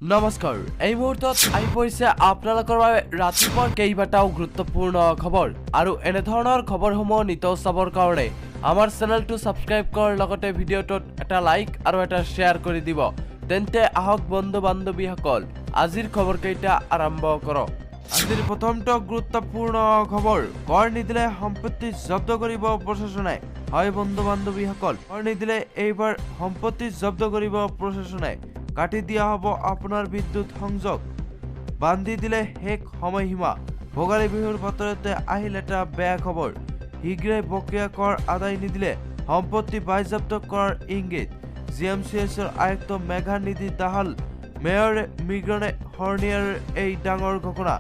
নমস্কাৰ এই মুহূৰ্তত আহি পৰিছে আপোনালোকৰ বাবে ৰাতিপুৱাৰ কেইবাটাও গুৰুত্বপূৰ্ণ খবৰ আৰু এনে ধৰণৰ খবৰসমূহ নিতৌ চাবৰ কাৰণে আমাৰ চেনেলটো সাবস্ক্ৰাইব কৰাৰ লগতে ভিডিঅ'টোত এটা লাইক আৰু এটা শ্বেয়াৰ কৰি দিব তেন্তে আহক বন্ধু বান্ধৱীসকল আজিৰ খবৰকেইটা আৰম্ভ কৰক আজিৰ প্ৰথমটো গুৰুত্বপূৰ্ণ খবৰ কৰ নিদিলে সম্পত্তি জব্দ কৰিব প্ৰশাসনে হয় বন্ধু বান্ধৱীসকল কৰ নিদিলে এইবাৰ সম্পত্তি জব্দ কৰিব প্ৰশাসনে কাটি দিয়া হব আপোনাৰ বিদ্যুৎ সংযোগ বান্ধি দিলে শেষ সময়সীমা ভোগালী বিহুৰ বতৰতে আহিল এটা বেয়া খবৰ শীঘ্ৰে বকেয়া কৰ আদায় নিদিলে সম্পত্তি বাজেয়াপ্ত কৰাৰ ইংগিত জিএমচিএছৰ আয়ুক্ত মেঘানিধি দাহাল মেয়ৰ মিগ্ৰনে হৰ্ণিয়াৰ এই ডাঙৰ ঘটনা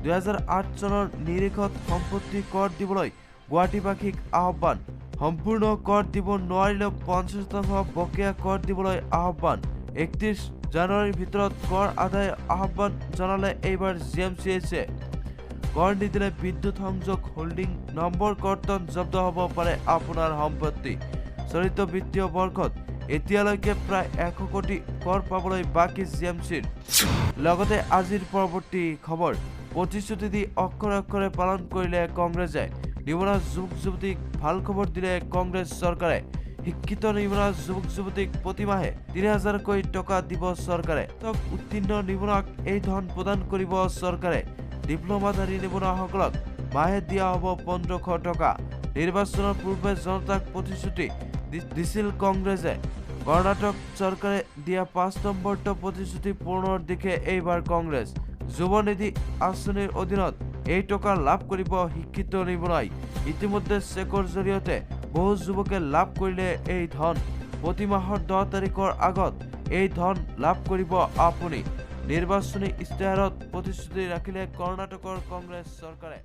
2008 চনৰ নিৰিখত সম্পত্তি কৰ দিবলৈ গুৱাহাটীবাসীক আহ্বান সম্পূৰ্ণ কৰ দিব নোৱাৰিলেও 50% বকেয়া কৰ দিবলৈ আহ্বান 31 জানুৱাৰীৰ ভিতৰত কৰ আদায় আহ্বান জনালে এইবাৰ জিএমচিএছে কৰ নিদিলে বিদ্যুৎ সংযোগ হোল্ডিং নম্বৰ কৰ্তন জব্দ হ'ব পাৰে আপোনাৰ সম্পত্তি চলিত বিত্তীয় বৰ্ষত এতিয়ালৈকে প্ৰায় 100 কোটি কৰ পাবলৈ বাকী জিএমচিৰ লগতে আজিৰ পৰৱৰ্তী খবৰ প্ৰতিশ্ৰুতি দি অক্ষৰে অক্ষৰে পালন কৰিলে কংগ্ৰেছে নিবনুৱা যুৱক যুৱতীক ভাল খবৰ দিলে কংগ্ৰেছ চৰকাৰে শিক্ষিত নিবনুৱা যুৱক যুৱতীক প্ৰতিমাহে 3000কৈ টকা দিব চৰকাৰে উত্তীৰ্ণ নিবনুৱাক এই ধন প্ৰদান কৰিব চৰকাৰে ডিপ্লোমাধাৰী নিবনুৱাসকলক মাহে দিয়া হ'ব 1500 টকা নিৰ্বাচনৰ পূৰ্বে জনতাক প্ৰতিশ্ৰুতি দিছিল কংগ্ৰেছে কৰ্ণাটক চৰকাৰে দিয়া 5 নম্বৰটো প্ৰতিশ্ৰুতি পূৰণৰ দিশে এইবাৰ কংগ্ৰেছ যুৱনিধি আঁচনিৰ অধীনত এই টকা লাভ কৰিব শিক্ষিত নিবনুৱাই ইতিমধ্যে চেকৰ জৰিয়তে বহু যুৱকে লাভ কৰিলে এই ধন প্ৰতি মাহৰ 10 তাৰিখৰ আগত এই ধন লাভ কৰিব আপুনি নিৰ্বাচনী ইস্তাহাৰত প্ৰতিশ্ৰুতি ৰাখিলে কৰ্ণাটকৰ কংগ্ৰেছ চৰকাৰে